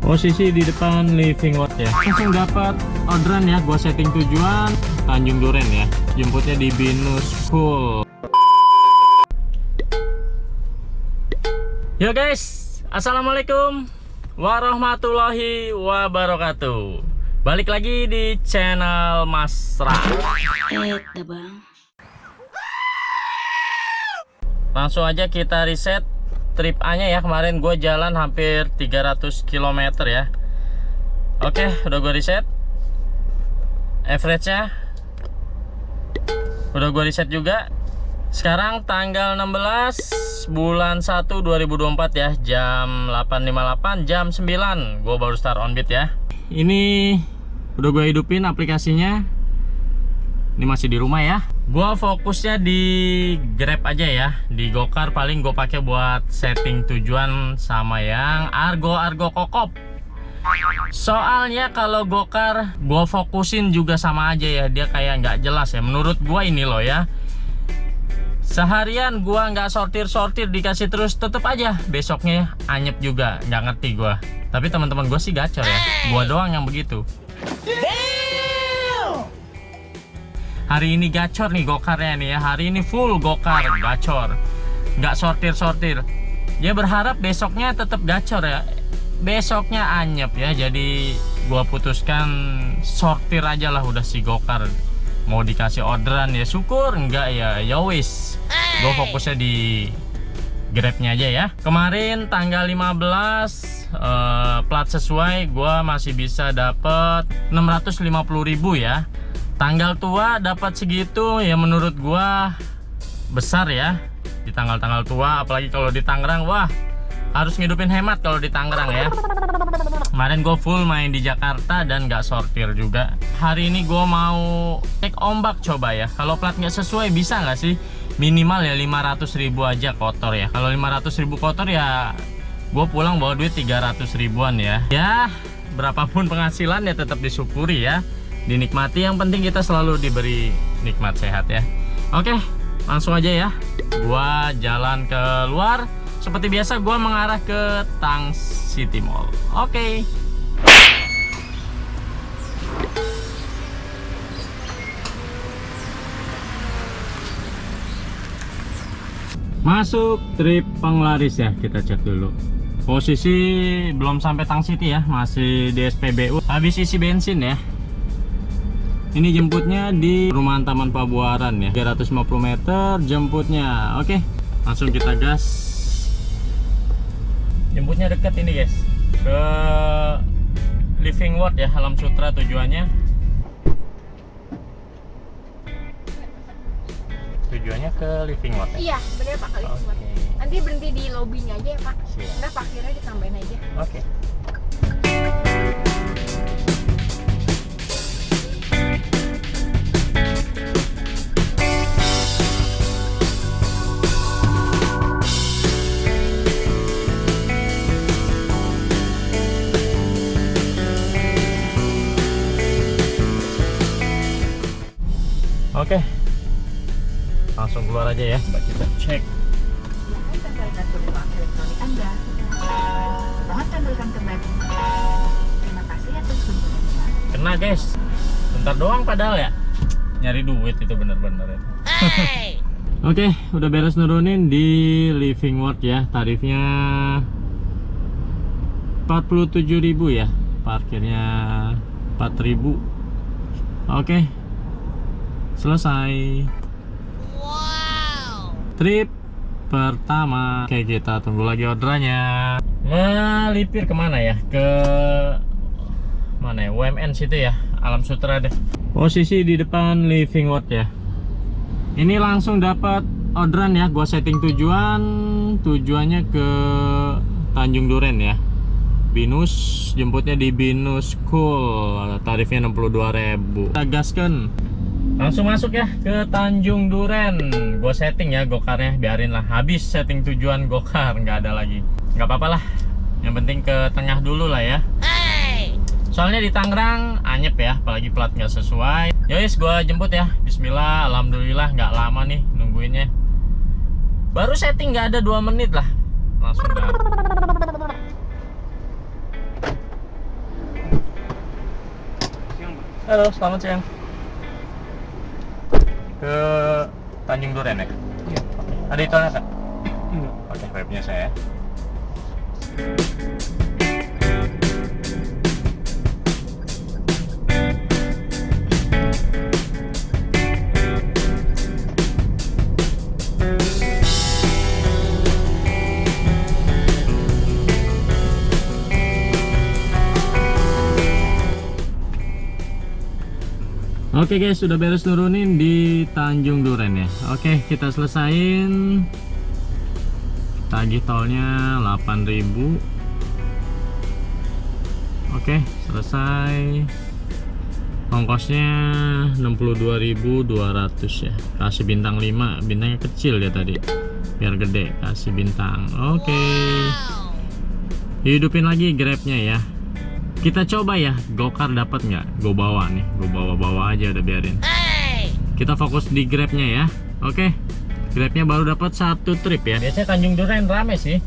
Posisi di depan living lot ya. Langsung dapat orderan ya. Gua setting tujuan Tanjung Duren ya. Jemputnya di Binus School. Yo guys, assalamualaikum warahmatullahi wabarakatuh. Balik lagi di channel Mas Ra. Bang. Langsung aja kita reset trip A nya ya. Kemarin gue jalan hampir 300 km ya. Oke, udah gue reset. Average nya udah gue reset juga. Sekarang tanggal 16 bulan 1 2024 ya. Jam 8.58, jam 9 gue baru start on beat ya. Ini udah gue hidupin aplikasinya. Ini masih di rumah ya. Gua fokusnya di Grab aja ya. Di Gokar paling gue pakai buat setting tujuan sama yang Argo Kokop. Soalnya kalau Gokar gue fokusin juga sama aja ya. Dia kayak nggak jelas ya. Menurut gua ini loh ya. Seharian gua nggak sortir dikasih terus tetep aja besoknya anyep juga. Nggak ngerti gua. Tapi teman-teman gue sih gacor ya. Gua doang yang begitu. Hari ini gacor nih Gokarnya nih ya. Hari ini full Gokar gacor. Nggak sortir. Dia berharap besoknya tetap gacor ya. Besoknya anyep ya. Jadi gua putuskan sortir aja lah udah si Gokar. Mau dikasih orderan ya syukur, enggak ya yowis. Gua fokusnya di Grabnya aja ya. Kemarin tanggal 15 plat sesuai gua masih bisa dapet 650.000 ya. Tanggal tua dapat segitu ya, menurut gua besar ya. Di tanggal-tanggal tua apalagi kalau di Tangerang, wah harus ngidupin hemat kalau di Tangerang ya. Kemarin gue full main di Jakarta dan nggak sortir juga. Hari ini gue mau cek ombak coba ya. Kalau plat nggak sesuai bisa nggak sih minimal ya 500.000 aja kotor ya. Kalau 500.000 kotor ya gue pulang bawa duit 300.000-an ya. Ya berapapun penghasilan ya tetap disyukuri ya, dinikmati. Yang penting kita selalu diberi nikmat sehat ya. Oke, langsung aja ya. Gua jalan keluar. Seperti biasa gua mengarah ke Tang City Mall. Oke. Masuk trip Penglaris ya, kita cek dulu. Posisi belum sampai Tang City ya, masih di SPBU. Habis isi bensin ya. Ini jemputnya di Perumahan Taman Pabuaran ya, 350 meter jemputnya. Oke, langsung kita gas. Jemputnya deket ini guys, ke Living World ya, Alam Sutra tujuannya. Tujuannya ke Living World ya? Iya, bener Pak, ke Living World. Nanti berhenti di lobbynya aja ya Pak. Udah parkirnya ditambahin aja. Oke. Oke, langsung keluar aja ya. Coba kita cek. Silakan tempelkan tulisan elektronik Anda. Mohon tempelkan kembali. Terima kasih atas kunjungannya. Kena guys, bentar doang padahal ya. Nyari duit itu bener-bener ya. Oke, udah beres nurunin di Living World ya. Tarifnya 47.000 ya. Parkirnya 4.000. Oke, selesai. Wow. Trip pertama. Oke, kita tunggu lagi orderannya. Melipir kemana ya? Ke mana ya? UMN situ ya, Alam Sutra deh. Posisi di depan Living World ya. Ini langsung dapat orderan ya. Gua setting tujuannya ke Tanjung Duren ya. Binus, jemputnya di Binus School. Tarifnya 62.000. Kita gaskan. Langsung masuk ya ke Tanjung Duren. Gue setting ya Gokarnya, biarin lah habis setting tujuan Gokar, nggak ada lagi. Nggak apa-apa lah, yang penting ke tengah dulu lah ya. Soalnya di Tangerang anyep ya, apalagi plat nggak sesuai. Yowis, gue jemput ya. Bismillah, alhamdulillah nggak lama nih nungguinnya. Baru setting nggak ada 2 menit lah, langsung dah. Halo, selamat siang. Ke Tanjung Duren ya? Iya. Ada itunya kan? Enggak. Oke, webnya saya. Oke guys, sudah beres nurunin di Tanjung Duren ya. Oke, kita selesain. Tagih tolnya 8.000. Oke, selesai. Ongkosnya 62.200 ya. Kasih bintang 5, bintangnya kecil ya tadi. Biar gede, kasih bintang. Oke. Hidupin lagi Grabnya ya. Kita coba ya, gokar dapat nggak? Gue bawa nih, gue bawa aja udah biarin. Kita fokus di Grabnya ya. Oke, Grabnya baru dapat 1 trip ya. Biasanya Tanjung Duren rame sih.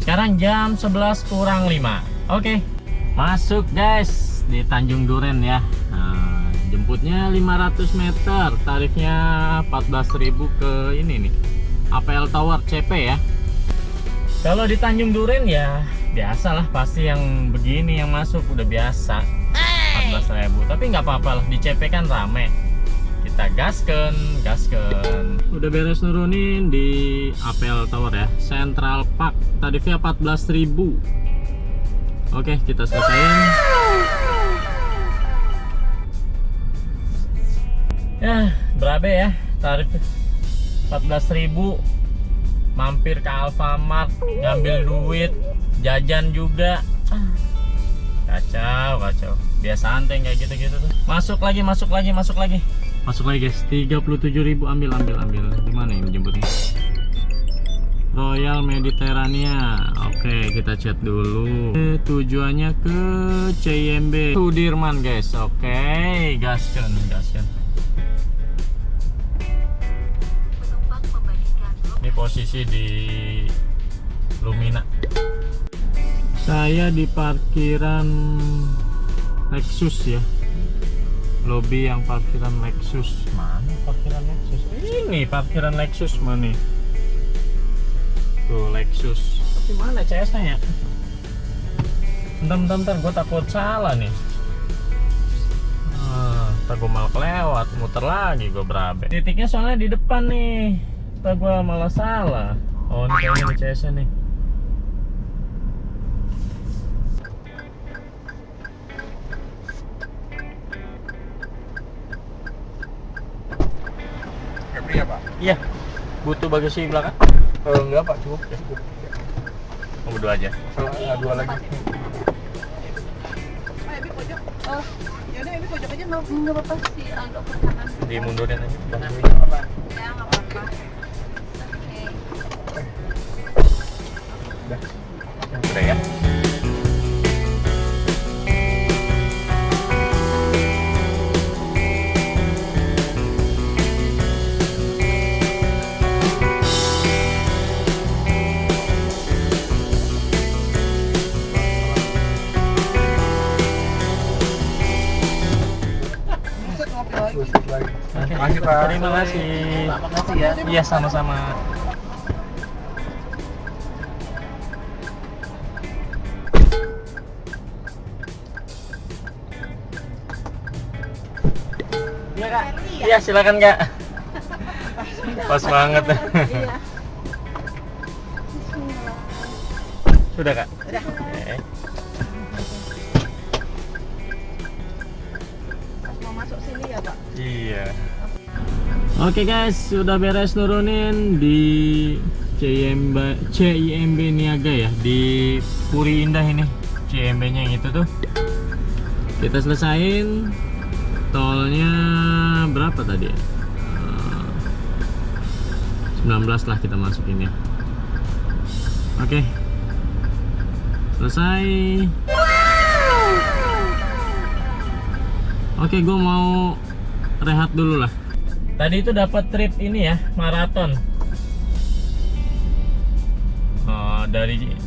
Sekarang jam 11 kurang 5. Oke, masuk guys di Tanjung Duren ya. Nah, jemputnya 500 meter, tarifnya 14.000 ke ini nih, APL Tower CP ya. Kalau di Tanjung Duren ya biasalah, pasti yang begini yang masuk udah biasa 14.000, tapi nggak apa-apa lah, di CP kan rame, kita gasken. Udah beres nurunin di APL Tower ya, Central Park, tarifnya 14.000. Oke, kita selesaiin ya. Berapa ya tarif 14.000, mampir ke Alfamart, ngambil duit, jajan juga. Kacau. Biasaan teh kayak gitu-gitu tuh. Masuk lagi guys. 37.000, ambil. Di mana ini jemputnya? Royal Mediterania. Oke, kita chat dulu. Tujuannya ke CIMB Sudirman guys. Oke, gaskan. Ini posisi di Lumina. Saya di parkiran Lexus ya. Lobby yang parkiran Lexus. Mana parkiran Lexus? Ini parkiran Lexus mana? Tuh Lexus. Tapi mana CS-nya ya? Bentar, gue takut salah nih. Ntar gue malah kelewat, muter lagi gue berabe. Titiknya soalnya di depan nih. Ntar gue malah salah. Oh, ini kayaknya di CS-nya nih. Iya Pak. Iya. Butuh bagasi belakang? Enggak Pak, cukup. Oh, berdua aja. Dua lagi. Oh, yaudah ini pojok aja, nggak apa-apa sih, agak ke kanan. Dimundurin aja. Ya nggak apa-apa. Oke. Udah ya. Makasih Pak. Terima kasih. Makasih ya. Iya, sama-sama. Iya Kak. Iya, silakan Kak. Pas banget. Iya. Sudah Kak. Udah. Oke. Pas mau masuk sini ya Pak. Iya. Oke guys, sudah beres nurunin di CIMB Niaga ya, di Puri Indah ini. CIMB-nya yang itu tuh. Kita selesain. Tolnya berapa tadi ya? 19 lah kita masukin ya. Oke. Selesai. Oke, gue mau rehat dulu lah. Tadi itu dapat trip ini ya, maraton.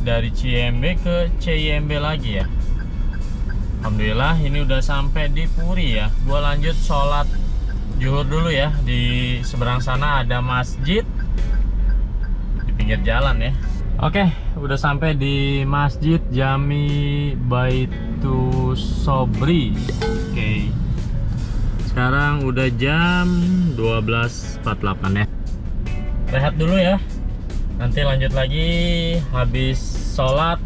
Dari CIMB ke CIMB lagi ya. Alhamdulillah ini udah sampai di Puri ya. Gua lanjut sholat zuhur dulu ya. Di seberang sana ada masjid di pinggir jalan ya. Oke, udah sampai di Masjid Jami Baitus Sobri. Oke. Sekarang udah jam 12.48 ya. Rehat dulu ya. Nanti lanjut lagi habis sholat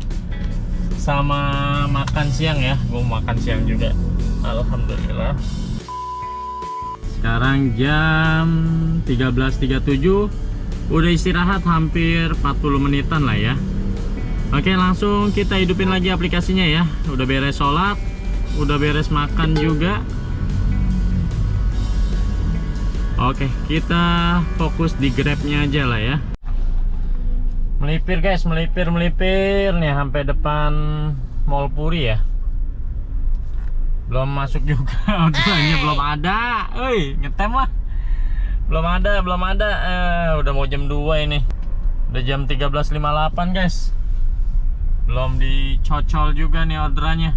sama makan siang ya. Gue makan siang juga. Alhamdulillah. Sekarang jam 13.37. Udah istirahat hampir 40 menitan lah ya. Oke, langsung kita hidupin lagi aplikasinya ya. Udah beres sholat, udah beres makan juga. Oke, kita fokus di Grabnya aja lah ya. Melipir guys, melipir nih sampai depan Mall Puri ya. Belum masuk juga, orderannya belum ada. Ngetem lah. Belum ada. Udah mau jam 2 ini. Udah jam 13.58 guys. Belum dicocol juga nih orderannya.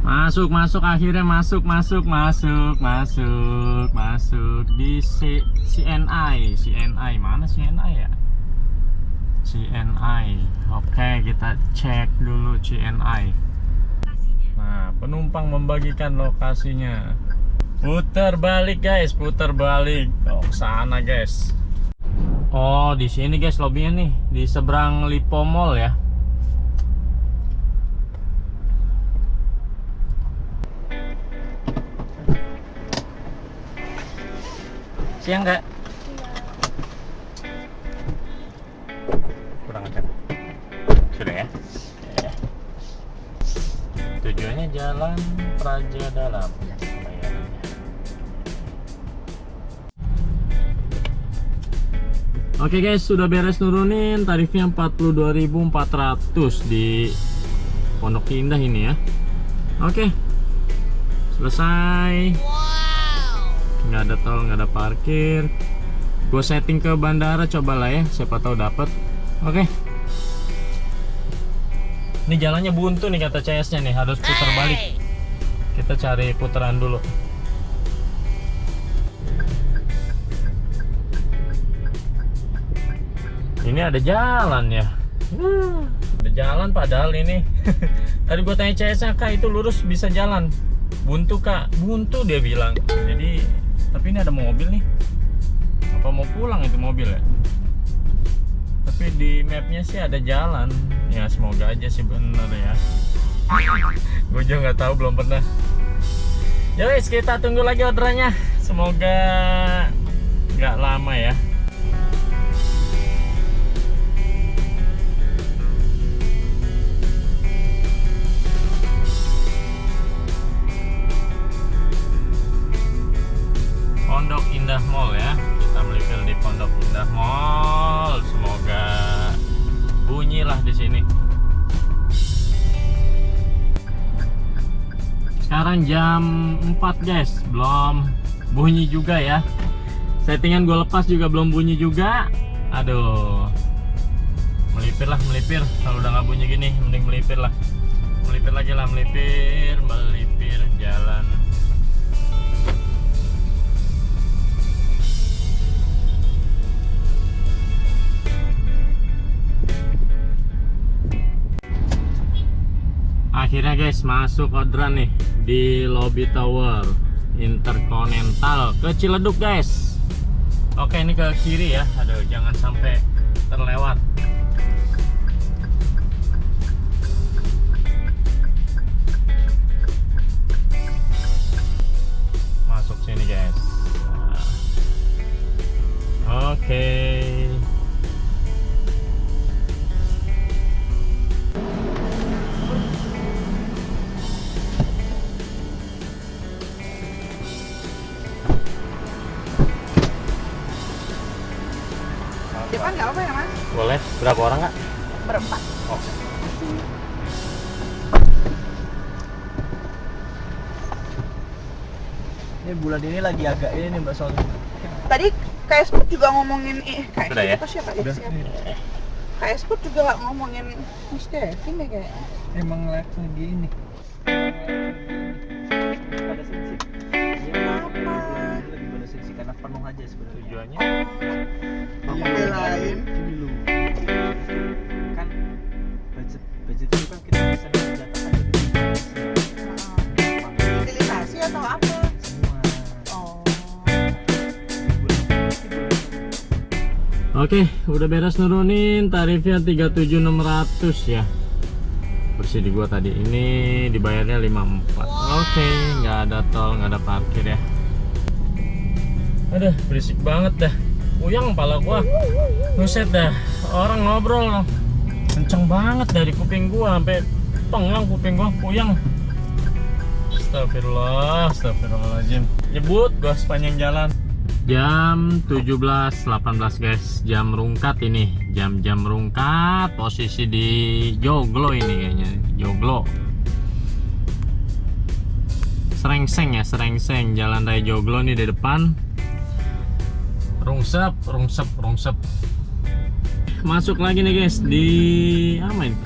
Masuk akhirnya masuk di CNI mana CNI ya? CNI. Oke, kita cek dulu CNI. Nah, penumpang membagikan lokasinya. Putar balik guys, putar balik. Oh, sana guys. Oh, di sini guys lobbynya nih, di seberang Lipo Mall ya. Siang nggak? Kurang ajar. Sudah ya? Tujuannya Jalan Praja Dalam. Oke guys, sudah beres nurunin, tarifnya 42.400 di Pondok Indah ini ya. Oke, selesai. Nggak ada tol, nggak ada parkir. Gue setting ke bandara, coba lah ya, siapa tahu dapat. Oke. Ini jalannya buntu nih kata CS-nya nih, harus putar balik. Kita cari putaran dulu. Ini ada jalan ya. Ada jalan padahal ini. Tadi gue tanya CS-nya, Kak itu lurus bisa jalan. Buntu Kak, buntu dia bilang. Jadi, tapi ini ada mobil nih. Apa mau pulang itu mobil ya? Tapi di mapnya sih ada jalan. Ya semoga aja sih bener ya. Gue juga nggak tahu, belum pernah. Ya guys, kita tunggu lagi orderannya. Semoga nggak lama ya. Pondok Indah Mall ya, kita melipir di Pondok Indah Mall. Semoga bunyilah di sini. Sekarang jam 4 guys, belum bunyi juga ya. Settingan gue lepas juga belum bunyi juga. Aduh, melipir lah, melipir. Kalau udah nggak bunyi gini, mending melipir lah. Melipir lagi lah, melipir jalan. Akhirnya guys masuk orderan nih di lobby tower Intercontinental ke Ciledug guys. Oke, ini ke kiri ya. Aduh, jangan sampai terlewat. Masuk sini guys. Nah. Oke. Depan nggak apa ya mas? Boleh. Berapa orang kak? Berempat. Oh. Ini bulan ini lagi agak ini nih Mbak Sol. Tadi KS Put juga ngomongin KS Sudah ya? itu siapa? Udah. KS Put juga ngomongin Miss Devin ya kayaknya. Emang lagi ini. Pada sensi. Kenapa? Lagi pada sensi karena penuh aja sebenarnya. Tujuannya Apa belain? Gini lu. Kan budget itu kan kita bisa menjatuhkan Utilisasi atau apa? semua. Oh. Oke, udah beres nurunin, tarifnya 37.600 ya. Bersih di gua tadi. Ini dibayarnya 54. Oke, nggak ada tol, nggak ada parkir ya. Aduh, berisik banget dah. Puyang kepala gua. Buset dah, orang ngobrol kenceng banget dari kuping gua sampai pengang kuping gua, puyang. Astagfirullah, astagfirullahaladzim. Nyebut gua sepanjang jalan. Jam 17.18 guys, jam rungkat ini, jam-jam rungkat, posisi di Joglo ini kayaknya, Joglo. Serengseng ya, Serengseng, Jalan Raya Joglo nih di depan. Rungsep. Masuk lagi nih guys di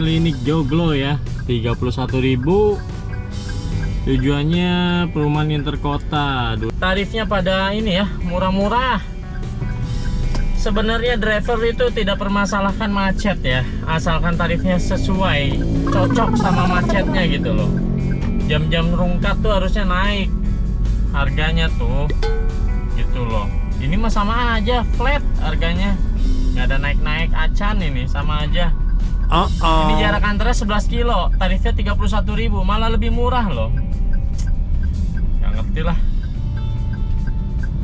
klinik Joglo ya, 31.000. Tujuannya perumahan interkota. Tarifnya pada ini ya, murah-murah. Sebenarnya driver itu tidak permasalahkan macet ya, asalkan tarifnya sesuai, cocok sama macetnya gitu loh. Jam-jam rungkat tuh harusnya naik harganya tuh, gitu loh. Ini mah sama aja, flat harganya, nggak ada naik-naik acan, ini sama aja. Ini jarak antaranya 11 kilo, tarifnya 31.000, malah lebih murah loh. Nggak ngerti lah.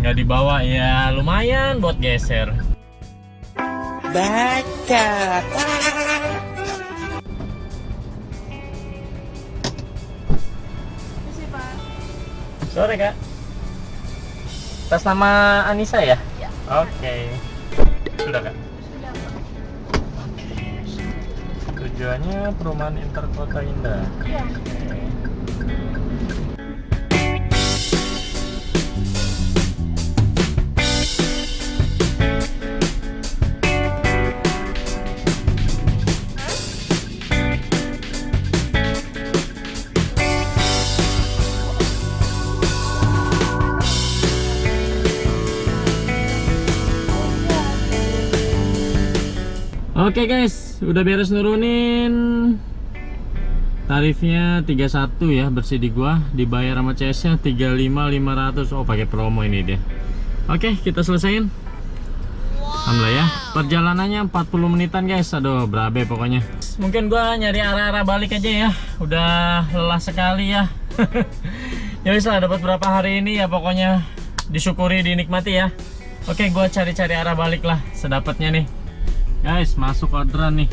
Nggak dibawa ya lumayan buat geser. Bacot. Sore kak. Atas nama Anissa ya? Ya. Oke. Sudah kak. Sudah. Tujuannya perumahan interkota indah. Iya. Oke guys, udah beres nurunin. Tarifnya 31 ya, bersih di gua. Dibayar sama CS-nya 35.500. Oh, pakai promo ini dia. Oke, kita selesain. Alhamdulillah ya. Perjalanannya 40 menitan guys. Aduh, berabe pokoknya. Mungkin gua nyari arah-arah balik aja ya. Udah lelah sekali ya. Ya wis lah, dapat berapa hari ini ya, pokoknya disyukuri, dinikmati ya. Oke, gua cari-cari arah balik lah sedapatnya nih. Guys, masuk orderan nih.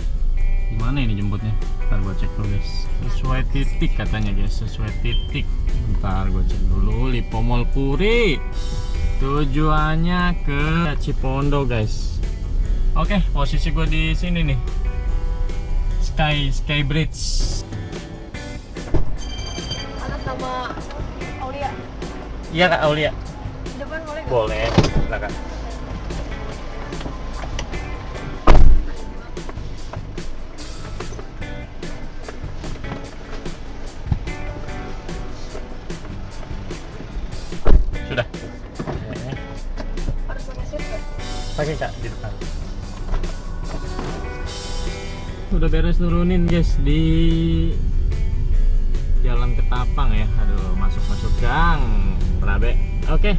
Gimana ini jemputnya? Ntar gua cek dulu guys. Sesuai titik katanya guys, sesuai titik. Ntar gua cek dulu. Lipo Mall Puri. Tujuannya ke Cipondo guys. Oke, posisi gue di sini nih. Sky Bridge. Atas nama Aulia. Iya Kak Aulia. Di depan boleh nggak? Boleh, silakan. Sudah. Harus pakai shift nggak? Pakai Kak di depan. Udah beres nurunin guys di Jalan Ketapang ya. Aduh, masuk gang berabe. Oke,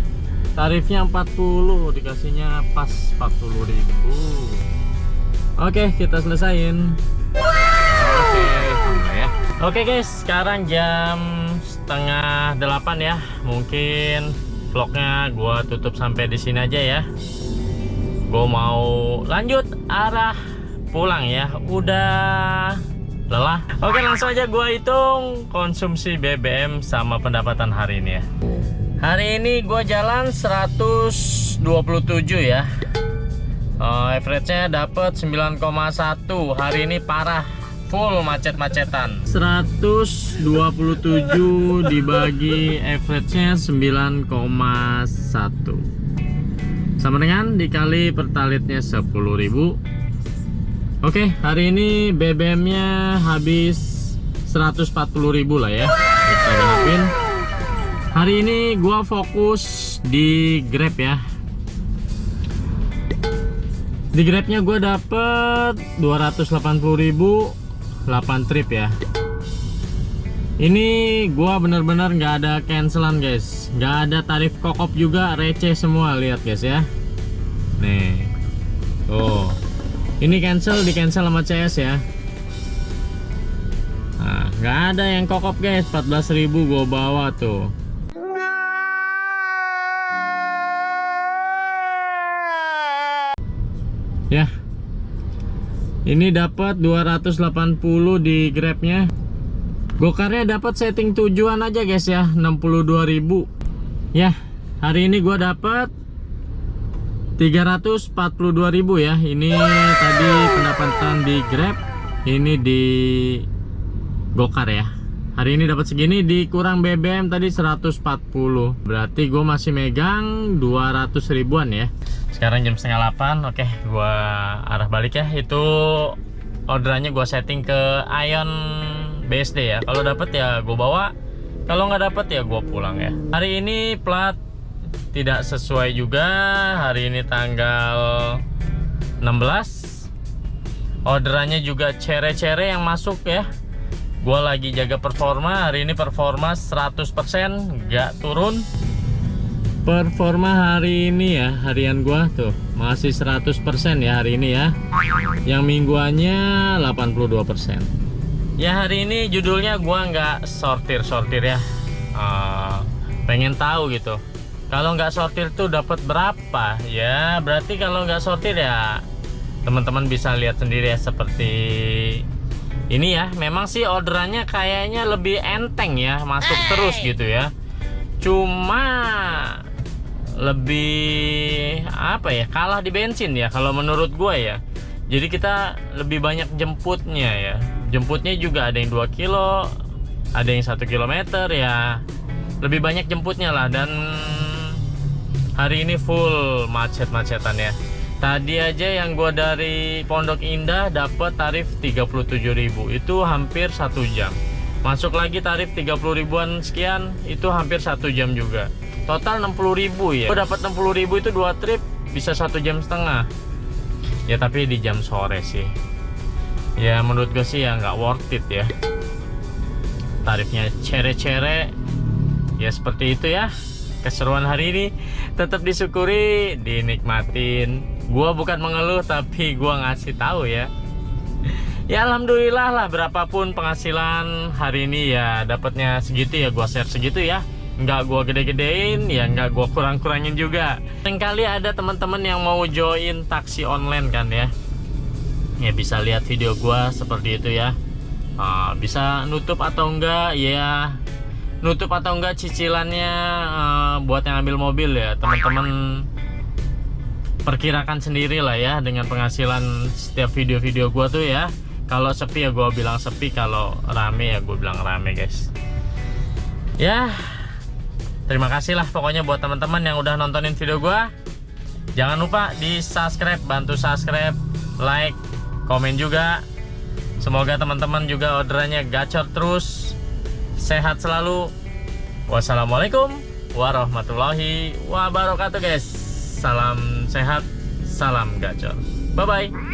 tarifnya 40, dikasihnya pas 40.000. Oke, kita selesain. Oke, alhamdulillah ya. Oke guys, sekarang jam 7:30 ya. Mungkin vlognya gua tutup sampai di sini aja ya. Gue mau lanjut arah pulang ya, udah lelah. Oke, langsung aja gue hitung konsumsi BBM sama pendapatan hari ini ya. Hari ini gue jalan 127 ya. Average-nya dapat 9,1. Hari ini parah, full macet-macetan. 127 dibagi average-nya 9,1. Sama dengan dikali pertalitnya 10.000. Oke, hari ini BBM-nya habis 140.000 lah ya kita genapin. Hari ini gua fokus di Grab ya. Di Grabnya gua dapet 280.000 8 trip ya. Ini gua bener-bener nggak ada cancelan guys, nggak ada tarif kokop juga, receh semua, lihat guys ya. Nih, tuh, ini di cancel sama CS ya. Nah, nggak ada yang kokop guys, 14.000 gua bawa tuh. Ya, ini dapat 280 di Grabnya. Gokarnya dapat setting tujuan aja guys ya, 62.000. Ya, hari ini gua dapat 342.000 ya. Ini tadi pendapatan di Grab, ini di Gokar ya. Hari ini dapat segini, dikurang BBM tadi 140. Berarti gue masih megang 200 ribuan ya. Sekarang jam setengah 8. Oke, gua arah balik ya. Itu orderannya gua setting ke Ion BSD ya. Kalau dapet ya gue bawa, kalau nggak dapet ya gue pulang ya. Hari ini plat tidak sesuai juga. Hari ini tanggal 16. Orderannya juga cere-cere yang masuk ya. Gue lagi jaga performa. Hari ini performa 100%, nggak turun. Performa hari ini ya, harian gua tuh masih 100% ya hari ini ya. Yang mingguannya 82%. Ya hari ini judulnya gua nggak sortir ya. Pengen tahu gitu. Kalau nggak sortir tuh dapat berapa? Ya berarti kalau nggak sortir ya teman-teman bisa lihat sendiri ya, seperti ini ya. Memang sih orderannya kayaknya lebih enteng ya, masuk terus gitu ya. Cuma lebih apa ya, kalah di bensin ya kalau menurut gue ya. Jadi kita lebih banyak jemputnya ya. Jemputnya juga ada yang 2 kilo, ada yang 1 kilometer ya. Lebih banyak jemputnya lah. Dan hari ini full macet-macetan ya. Tadi aja yang gue dari Pondok Indah dapat tarif 37.000, itu hampir 1 jam. Masuk lagi tarif 30 ribuan sekian, itu hampir 1 jam juga. Total 60.000 ya. Gue dapat 60.000 itu 2 trip bisa 1,5 jam. Ya tapi di jam sore sih. Ya menurut gue sih ya nggak worth it ya. Tarifnya cere-cere. Ya seperti itu ya. Keseruan hari ini tetap disyukuri, dinikmatin. Gua bukan mengeluh tapi gua ngasih tahu ya. Ya alhamdulillah lah, berapapun penghasilan hari ini ya dapatnya segitu ya, gua share segitu ya. Nggak gua gede-gedein ya, nggak gua kurang-kurangin juga. Seringkali ada teman-teman yang mau join taksi online kan ya. Ya bisa lihat video gua seperti itu ya. Bisa nutup atau enggak ya, nutup atau enggak cicilannya buat yang ambil mobil ya teman-teman. Perkirakan sendiri lah ya dengan penghasilan setiap video-video gua tuh ya. Kalau sepi ya gua bilang sepi, kalau rame ya gua bilang rame guys. Ya terima kasih lah pokoknya buat teman-teman yang udah nontonin video gua. Jangan lupa di subscribe, bantu subscribe, like, komen juga. Semoga teman-teman juga orderannya gacor terus, sehat selalu. Wassalamualaikum warahmatullahi wabarakatuh guys. Salam sehat, salam gacor. Bye bye.